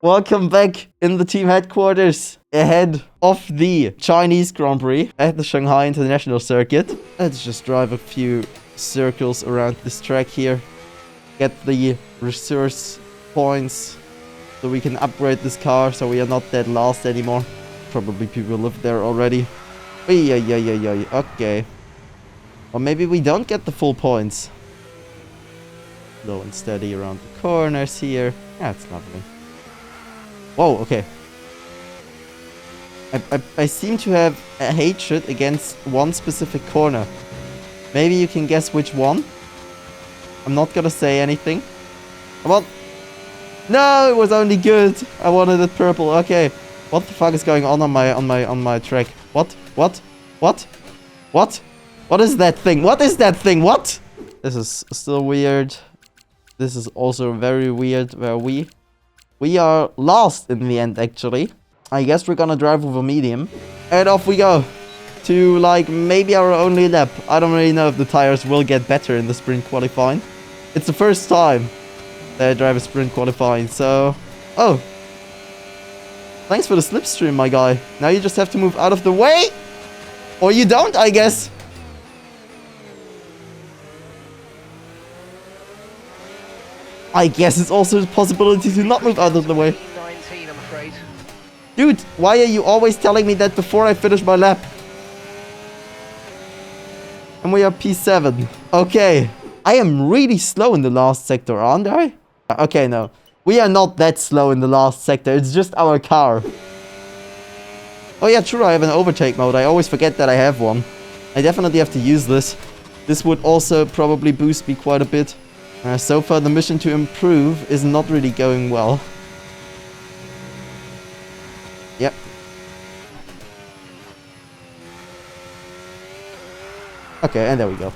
Welcome back in the team headquarters ahead of the Chinese Grand Prix at the Shanghai International Circuit. Let's just drive a few circles around this track here. Get the resource points so we can upgrade this car so we are not dead last anymore. Probably people live there already. Okay. Or maybe we don't get the full points. Slow and steady around the corners here. That's lovely. Whoa, okay. I seem to have a hatred against one specific corner. Maybe you can guess which one. I'm not gonna say anything. Well, no, it was only good. I wanted it purple. Okay. What the fuck is going on my track? What? What is that thing? What is that thing? What? This is still weird. This is also very weird where we are lost in the end, actually. I guess we're gonna drive with a medium. And off we go. To, like, maybe our only lap. I don't really know if the tires will get better in the sprint qualifying. It's the first time that I drive a sprint qualifying, so... Oh. Thanks for the slipstream, my guy. Now you just have to move out of the way. Or you don't, I guess. I guess it's also a possibility to not move out of the way. 19, I'm afraid. Dude, why are you always telling me that before I finish my lap? And we are P7. Okay. I am really slow in the last sector, aren't I? Okay, no. We are not that slow in the last sector. It's just our car. Oh yeah, true. I have an overtake mode. I always forget that I have one. I definitely have to use this. This would also probably boost me quite a bit. So far, the mission to improve is not really going well. Yep. Okay, and there we go.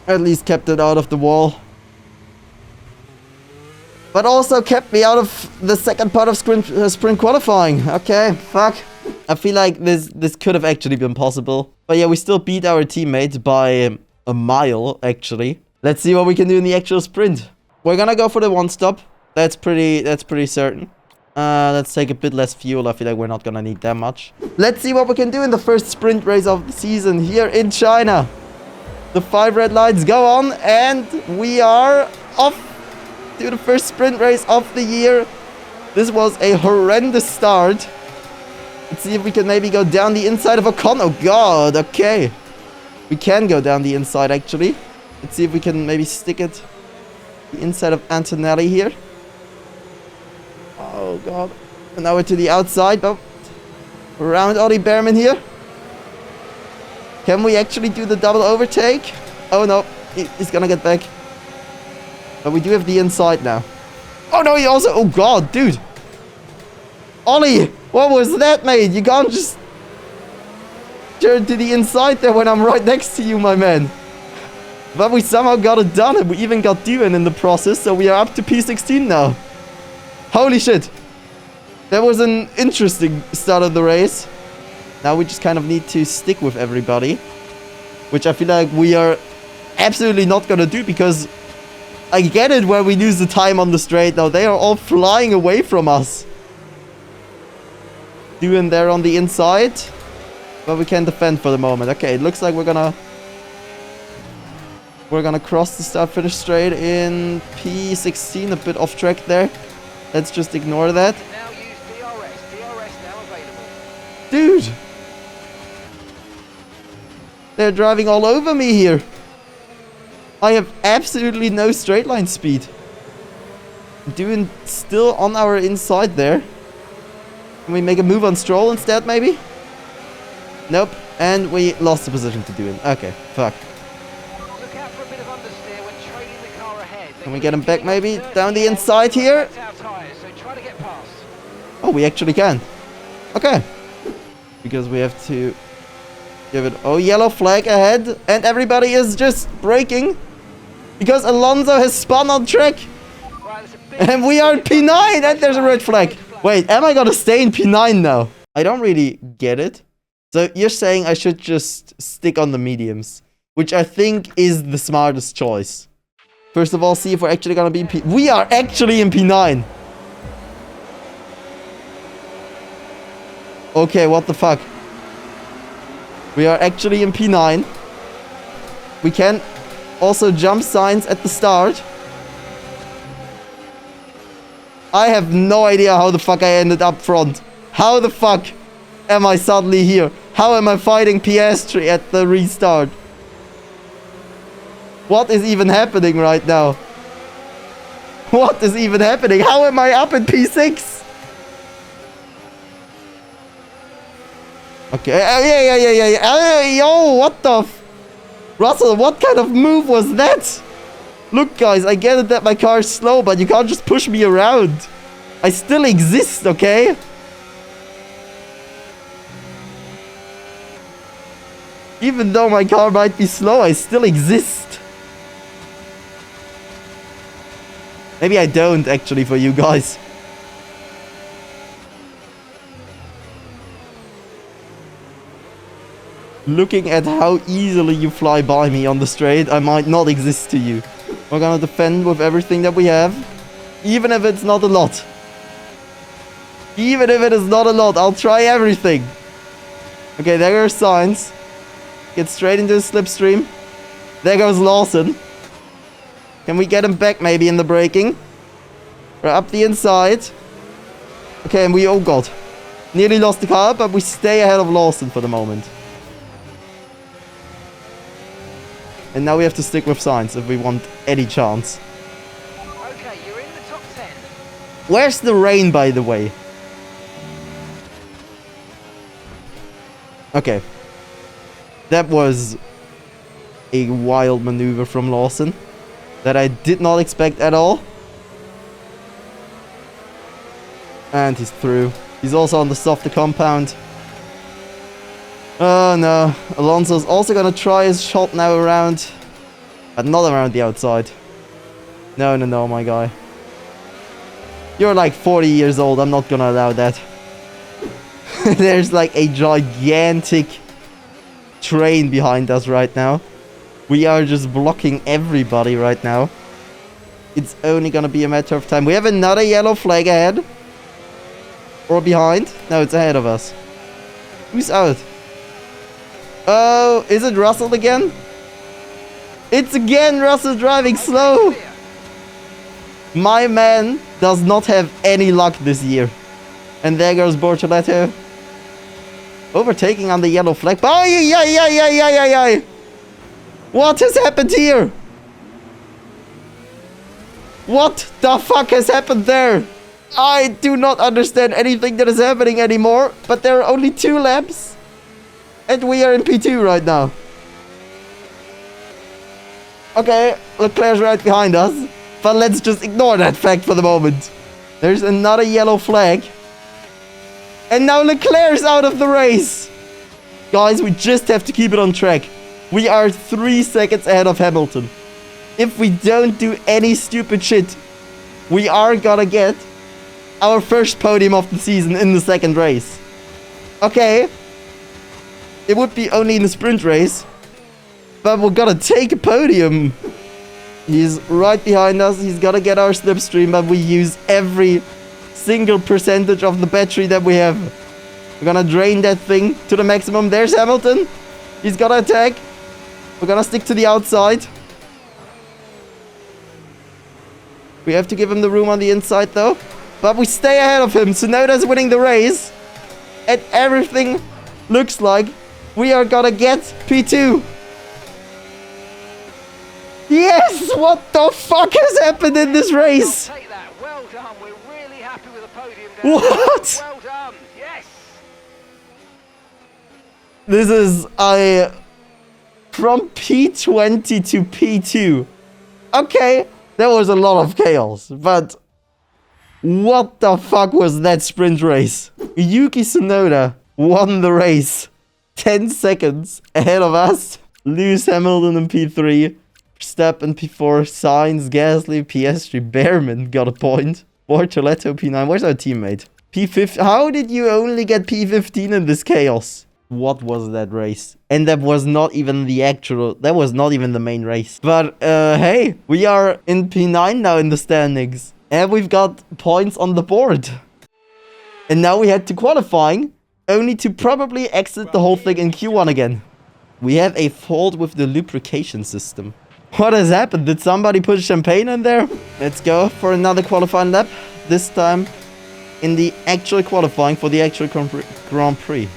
At least kept it out of the wall. But also kept me out of the second part of sprint qualifying. Okay, fuck. I feel like this could have actually been possible. But yeah, we still beat our teammate by a mile, actually. Let's see what we can do in the actual sprint. We're gonna go for the one stop. That's pretty certain. Let's take a bit less fuel. I feel like we're not gonna need that much. Let's see what we can do in the first sprint race of the season here in China. The 5 red lights go on and we are off to the first sprint race of the year. This was a horrendous start. Let's see if we can maybe go down the inside of Ocon. Oh god, okay. We can go down the inside actually. Let's see if we can maybe stick it the inside of Antonelli here. Oh god. And now we're to the outside. Oh. Around Ollie Behrman here. Can we actually do the double overtake? Oh no, he's gonna get back. But we do have the inside now. Oh no, he also... Oh god, dude. Ollie, what was that, mate? You can't just turn to the inside there when I'm right next to you, my man. But we somehow got it done, and we even got Duan in the process, so we are up to P16 now. Holy shit. That was an interesting start of the race. Now we just kind of need to stick with everybody. Which I feel like we are absolutely not gonna do, because I get it where we lose the time on the straight. Now they are all flying away from us. Duan there on the inside. But we can defend for the moment. Okay, it looks like we're gonna cross the start-finish straight in P16, a bit off track there. Let's just ignore that. Now use DRS. DRS now available. Dude! They're driving all over me here. I have absolutely no straight line speed. Doing still on our inside there. Can we make a move on Stroll instead, maybe? Nope. And we lost the position to Duan. Okay, fuck. Look out for a bit of understeer when trailing the car ahead. Can we get him back maybe? Down the inside here? So try to get past. Oh, we actually can. Okay. Because we have to give it... Oh, yellow flag ahead. And everybody is just braking. Because Alonso has spun on track. Right, and we are in P9 and there's a red flag. Wait, am I gonna stay in P9 now? I don't really get it. So you're saying I should just stick on the mediums, which I think is the smartest choice. First of all, see if we're actually gonna be in P... We are actually in P9. Okay, what the fuck? We are actually in P9. We can also jump signs at the start. I have no idea how the fuck I ended up front. How the fuck am I suddenly here? How am I fighting Piastri at the restart? What is even happening right now? What is even happening? How am I up in P6? Okay, yeah. Yo, what the Russell, what kind of move was that? Look, guys, I get it that my car is slow, but you can't just push me around. I still exist, okay? Even though my car might be slow, I still exist. Maybe I don't, actually, for you guys. Looking at how easily you fly by me on the straight, I might not exist to you. We're gonna defend with everything that we have. Even if it's not a lot. Even if it is not a lot, I'll try everything. Okay, there are signs. Get straight into the slipstream. There goes Lawson. Can we get him back maybe in the braking? We're up the inside. Okay, and we, oh god. Nearly lost the car, but we stay ahead of Lawson for the moment. And now we have to stick with signs if we want any chance. Okay, you're in the top 10. Where's the rain, by the way? Okay. That was a wild maneuver from Lawson that I did not expect at all. And he's through. He's also on the softer compound. Oh no. Alonso's also gonna try his shot now around. But not around the outside. No, my guy. You're like 40 years old. I'm not gonna allow that. There's like a gigantic train behind us right now. We are just blocking everybody right now. It's only gonna be a matter of time. We have another yellow flag ahead. Or behind. No, it's ahead of us. Who's out? Oh, is it Russell again? It's again Russell driving slow. My man does not have any luck this year. And there goes Bortoletto. Overtaking on the yellow flag. Oh, yeah. What has happened here? What the fuck has happened there? I do not understand anything that is happening anymore. But there are only 2 laps. And we are in P2 right now. Okay, Leclerc's right behind us. But let's just ignore that fact for the moment. There's another yellow flag. And now Leclerc's out of the race. Guys, we just have to keep it on track. We are 3 seconds ahead of Hamilton. If we don't do any stupid shit, we are gonna get our first podium of the season in the second race. Okay. It would be only in the sprint race. But we're gonna take a podium. He's right behind us. He's gonna get our slipstream, but we use every single percentage of the battery that we have. We're gonna drain that thing to the maximum. There's Hamilton. He's gonna attack. We're gonna stick to the outside. We have to give him the room on the inside though. But we stay ahead of him. Tsunoda's winning the race. And everything looks like we are gonna get P2. Yes! What the fuck has happened in this race? Take that. Well done. We're really happy with the podium. What? Well done. Yes. This is from P20 to P2. Okay, there was a lot of chaos, but what the fuck was that sprint race? Yuki Tsunoda won the race 10 seconds ahead of us. Lewis Hamilton in P3. Verstappen P4, Sainz, Gasly, Piastri, Behrman got a point. Bortoletto P9. Where's our teammate? P15. How did you only get P15 in this chaos? What was that race? And that was not even the actual... That was not even the main race. But, hey. We are in P9 now in the standings. And we've got points on the board. And now we head to qualifying. only to probably exit the whole thing in Q1 again. We have a fault with the lubrication system. What has happened? Did somebody put champagne in there? Let's go for another qualifying lap. This time in the actual qualifying for the actual Grand Prix.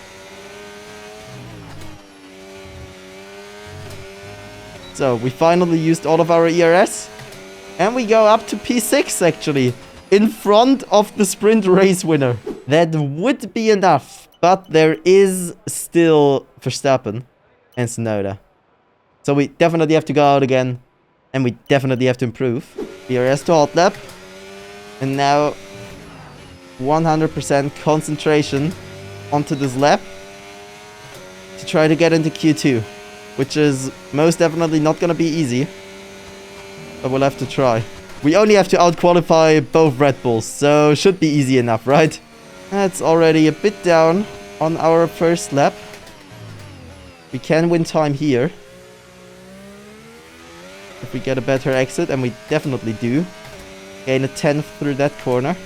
So we finally used all of our ERS. And we go up to P6 actually. In front of the sprint race winner. That would be enough. But there is still Verstappen and Tsunoda. So we definitely have to go out again. And we definitely have to improve. ERS to hot lap. And now 100% concentration onto this lap. To try to get into Q2. Which is most definitely not going to be easy. But we'll have to try. We only have to out-qualify both Red Bulls. So should be easy enough, right? That's already a bit down on our first lap. We can win time here. If we get a better exit, and we definitely do. Gain a 10th through that corner.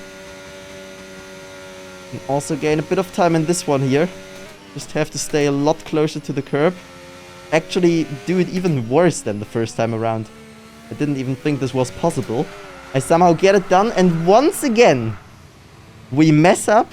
And also gain a bit of time in this one here. Just have to stay a lot closer to the curb. Actually do it even worse than the first time around. I didn't even think this was possible. I somehow get it done, and once again, we mess up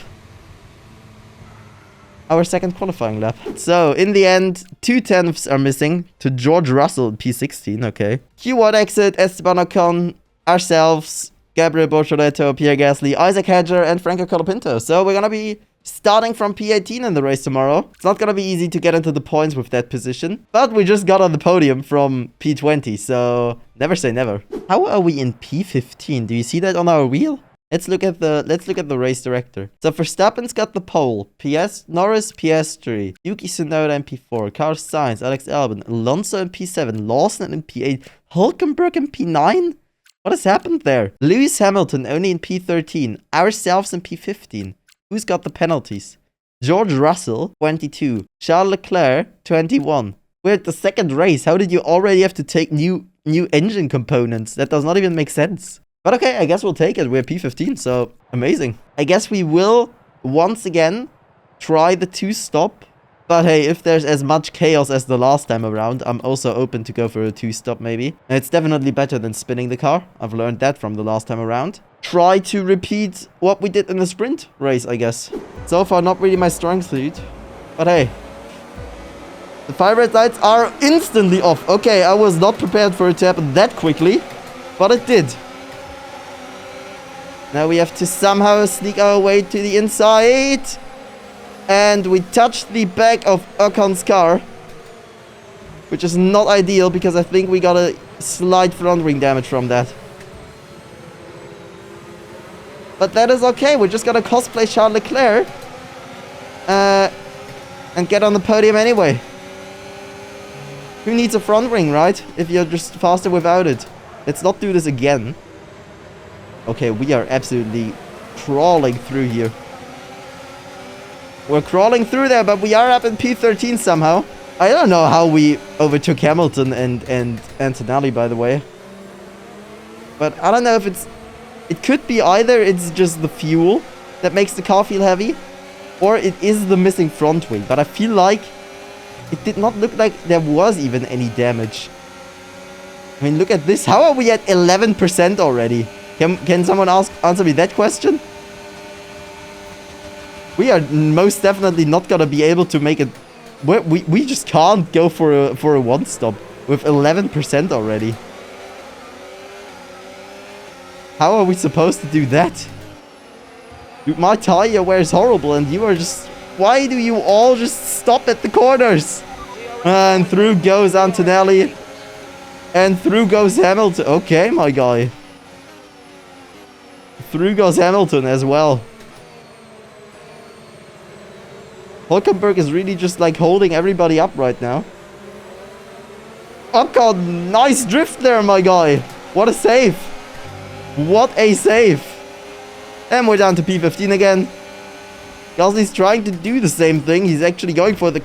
our second qualifying lap. So, in the end, 2/10ths are missing to George Russell in P16, okay. Q1 exit, Esteban Ocon, ourselves, Gabriel Bortoleto, Pierre Gasly, Isaac Hedger, and Franco Colapinto. So, we're gonna be starting from P18 in the race tomorrow. It's not gonna be easy to get into the points with that position. But we just got on the podium from P20, so never say never. How are we in P15? Do you see that on our wheel? Let's look at the race director. So Verstappen's got the pole. PS Norris PS3. Yuki Tsunoda in P4. Carlos Sainz, Alex Albon, Alonso in P7. Lawson in P8. Hulkenberg in P9? What has happened there? Lewis Hamilton only in P13. Ourselves in P15. Who's got the penalties? George Russell, 22. Charles Leclerc, 21. We're at the second race. How did you already have to take new engine components? That does not even make sense. But okay, I guess we'll take it. We're P15, so amazing. I guess we will, once again, try the 2-stop. But hey, if there's as much chaos as the last time around, I'm also open to go for a 2-stop maybe. And it's definitely better than spinning the car. I've learned that from the last time around. Try to repeat what we did in the sprint race, I guess. So far, not really my strong suit. But hey. The fire red lights are instantly off. Okay, I was not prepared for it to happen that quickly. But it did. Now we have to somehow sneak our way to the inside. And we touched the back of Ocon's car. Which is not ideal because I think we got a slight front wing damage from that. But that is okay. We're just gonna cosplay Charles Leclerc. And get on the podium anyway. Who needs a front wing, right? If you're just faster without it. Let's not do this again. Okay, we are absolutely crawling through here. We're crawling through there, but we are up in P13 somehow. I don't know how we overtook Hamilton and Antonelli, by the way. But I don't know if it's... It could be either it's just the fuel that makes the car feel heavy, or it is the missing front wing. But I feel like it did not look like there was even any damage. I mean, look at this. How are we at 11% already? Can someone answer me that question? We are most definitely not gonna be able to make it. We just can't go for a one stop with 11% already. How are we supposed to do that? Dude, my tire wear is horrible, and you are just. Why do you all just stop at the corners? And through goes Antonelli, and through goes Hamilton. Okay, my guy. Through goes Hamilton as well. Hulkenberg is really just like holding everybody up right now. Oh god, nice drift there, my guy. What a save. What a save. And we're down to P15 again. Gasly's trying to do the same thing. He's actually going for the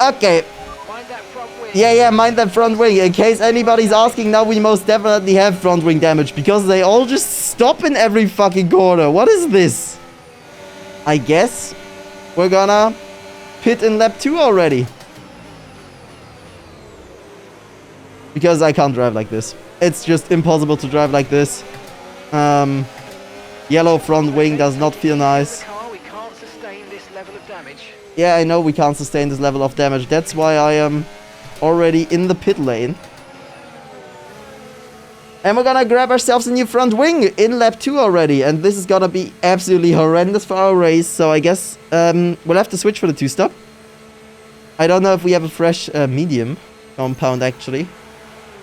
Okay. Find that front wing. Yeah, mind that front wing. In case anybody's asking, now we most definitely have front wing damage. Because they all just stop in every fucking corner. What is this? I guess we're gonna pit in lap 2 already. Because I can't drive like this. It's just impossible to drive like this. Yellow front wing does not feel nice. We can't sustain this level of damage. Yeah, I know we can't sustain this level of damage. That's why I am already in the pit lane. And we're gonna grab ourselves a new front wing in lap 2 already. And this is gonna be absolutely horrendous for our race. So I guess we'll have to switch for the 2-stop. I don't know if we have a fresh medium compound actually.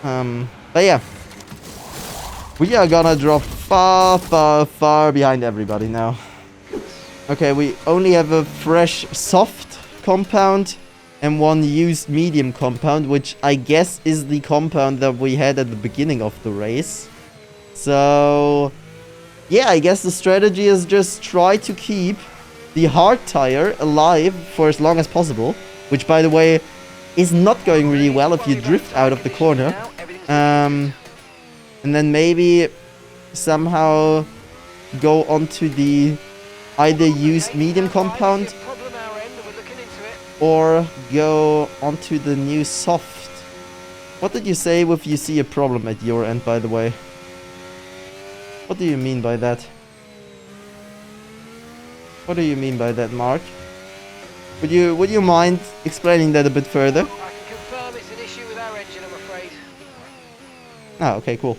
But yeah. We are gonna drop far behind everybody now. Okay, we only have a fresh soft compound and one used medium compound, which I guess is the compound that we had at the beginning of the race. So, yeah, I guess the strategy is just try to keep the hard tire alive for as long as possible, which, by the way, is not going really well if you drift out of the corner. And then maybe somehow go onto the either used medium compound or go onto the new soft. What did you say if you see a problem at your end, by the way? What do you mean by that? What do you mean by that, Mark? Would you mind explaining that a bit further? I can confirm it's an issue with our engine, I'm afraid. Ah, okay, cool.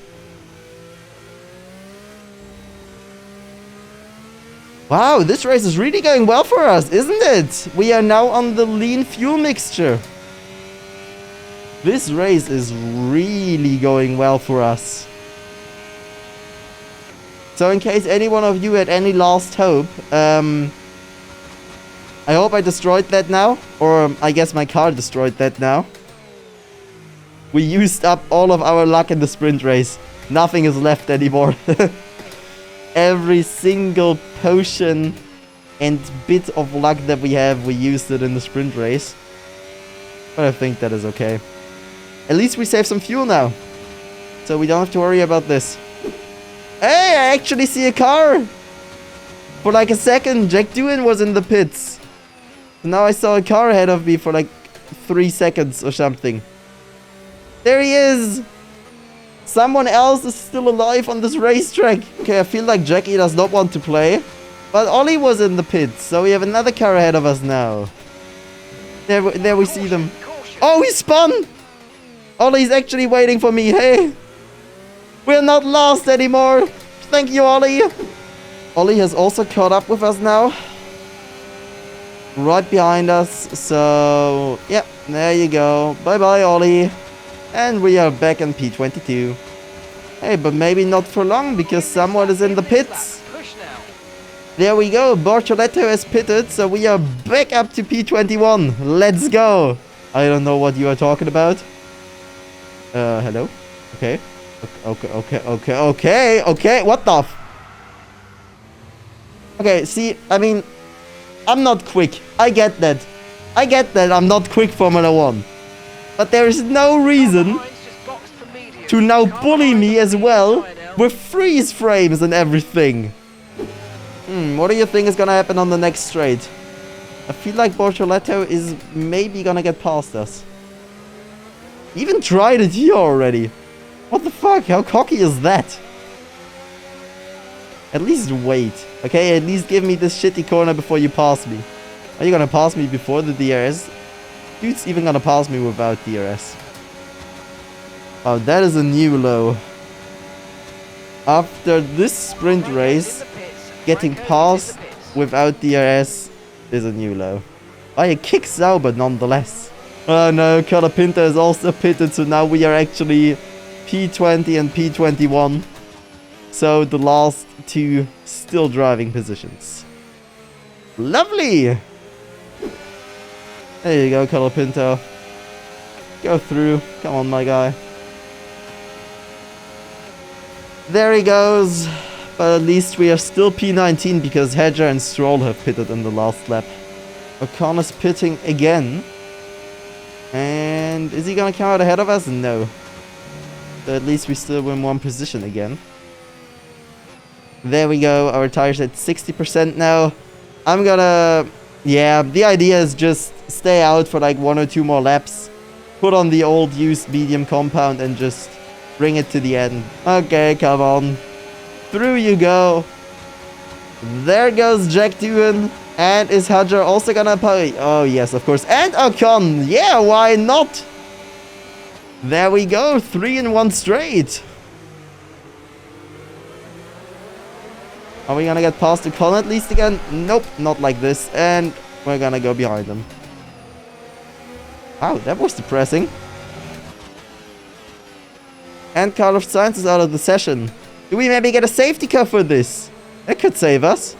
Wow, this race is really going well for us, isn't it? We are now on the lean fuel mixture. This race is really going well for us. So in case any one of you had any last hope, I hope I destroyed that now. Or I guess my car destroyed that now. We used up all of our luck in the sprint race. Nothing is left anymore. Every single potion and bit of luck that we have, we used it in the sprint race. But I think that is okay. At least we save some fuel now. So we don't have to worry about this. Hey, I actually see a car! For like a second, Jack Doohan was in the pits. Now I saw a car ahead of me for like 3 seconds or something. There he is! Someone else is still alive on this racetrack. Okay, I feel like Jackie does not want to play. But Ollie was in the pits, so we have another car ahead of us now. There we see them. Oh, he spun! Ollie's actually waiting for me. Hey! We're not lost anymore. Thank you, Ollie. Ollie has also caught up with us now. Right behind us. So, yeah, there you go. Bye-bye, Ollie. And we are back in P22. Hey, but maybe not for long, because someone is in the pits. There we go. Bortoletto has pitted, so we are back up to P21. Let's go. I don't know what you are talking about. Hello? Okay. Okay. What the f... Okay, see, I mean, I'm not quick. I get that. I'm not quick, Formula 1. But there is no reason to now bully me as well with freeze frames and everything. What do you think is gonna happen on the next straight? I feel like Bortoletto is maybe gonna get past us. He even tried it here already. What the fuck? How cocky is that? At least wait. Okay, at least give me this shitty corner before you pass me. Are you gonna pass me before the DRS? Dude's even gonna pass me without DRS. Oh, that is a new low. After this sprint race, getting passed without DRS is a new low. By a kick Sauber nonetheless. Oh no, Colapinto is also pitted, so now we are actually P20 and P21. So the last two still driving positions. Lovely! There you go, Colapinto. Go through. Come on, my guy. There he goes. But at least we are still P19 because Hedger and Stroll have pitted in the last lap. O'Connor's pitting again. And Is he gonna come out ahead of us? No. So at least we still win one position again. There we go. Our tire's at 60% now. I'm gonna... Yeah, the idea is just stay out for like 1 or 2 more laps. Put on the old used medium compound and just bring it to the end. Okay, come on. Through you go. There goes Jack Doohan. And is Hadjar also gonna play? Oh, yes, of course. And Ocon. Yeah, why not? There we go. 3 in 1 straight. Are we gonna get past Ocon at least again? Nope, not like this. And we're gonna go behind him. Wow, that was depressing. And Carlos Sainz is out of the session. Do we maybe get a safety car for this? That could save us.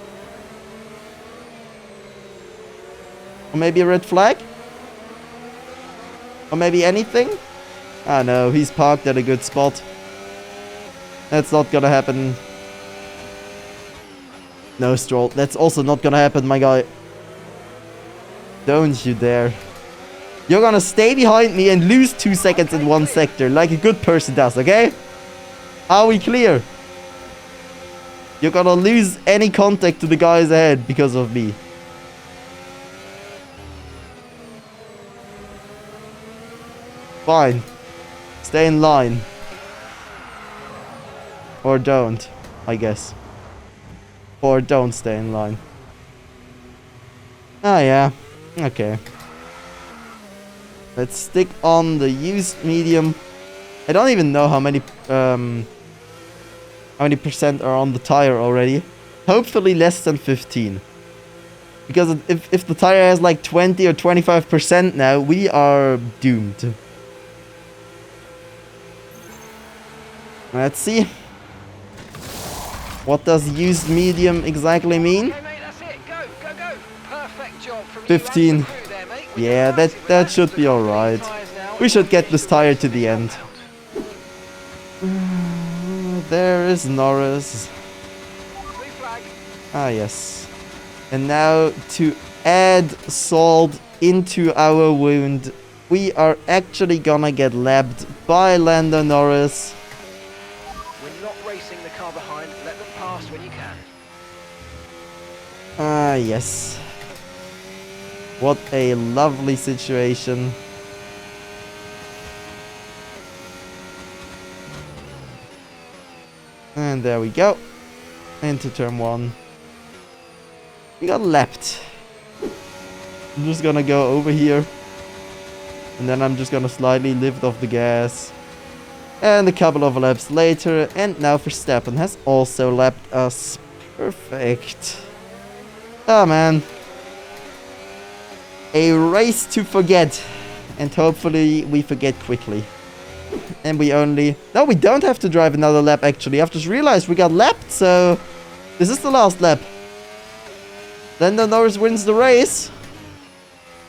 Or maybe a red flag? Or maybe anything? Ah no, he's parked at a good spot. That's not gonna happen. No, Stroll. That's also not gonna happen, my guy. Don't you dare. You're gonna stay behind me and lose 2 seconds in one sector, like a good person does, okay? Are we clear? You're gonna lose any contact to the guys ahead because of me. Fine. Stay in line. Or don't, I guess. Or don't stay in line. Ah, yeah. Okay. Let's stick on the used medium. I don't even know how many percent are on the tire already. Hopefully less than 15. Because if the tire has like 20 or 25% now, we are doomed. Let's see. What does used medium exactly mean? Okay, mate, that's it. Go, go, go. Perfect job from 15. there, mate. Yeah, that should be alright. We should get this tire to the end. There is Norris. Ah, yes. And now to add salt into our wound, we are actually gonna get lapped by Lando Norris. We're not racing the car behind. Let them pass when you can. Ah, yes. What a lovely situation. And there we go. Into turn 1. We got lapped. I'm just gonna go over here. And then I'm just gonna slightly lift off the gas. And a couple of laps later. And now Verstappen has also lapped us. Perfect. Oh man. A race to forget. And hopefully we forget quickly. And we only... No, we don't have to drive another lap, actually. I've just realized we got lapped, so... This is the last lap. Lando Norris wins the race.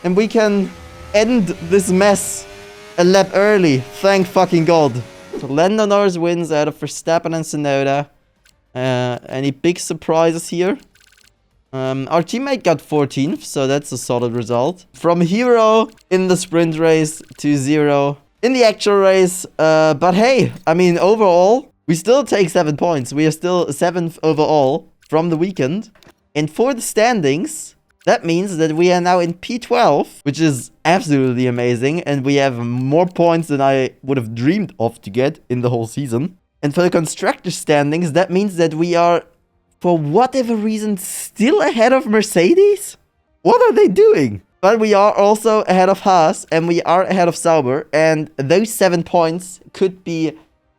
And we can end this mess a lap early. Thank fucking God. So Lando Norris wins out of Verstappen and Tsunoda. Any big surprises here? Our teammate got 14th, so that's a solid result. From hero in the sprint race to 0 in the actual race. But hey, I mean, overall, we still take 7 points. We are still 7th overall from the weekend. And for the standings, that means that we are now in P12, which is absolutely amazing. And we have more points than I would have dreamed of to get in the whole season. And for the constructor standings, that means that we are, for whatever reason, still ahead of Mercedes? What are they doing? But we are also ahead of Haas, and we are ahead of Sauber, and those 7 points could be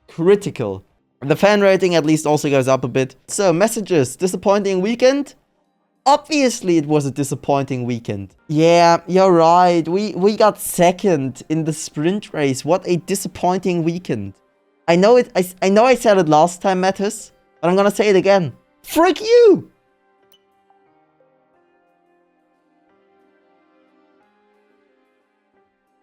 critical. The fan rating at least also goes up a bit. So, messages. Disappointing weekend? Obviously, it was a disappointing weekend. Yeah, you're right. We got 2nd in the sprint race. What a disappointing weekend. I know I said it last time, Mattis, but I'm gonna say it again. Frick you!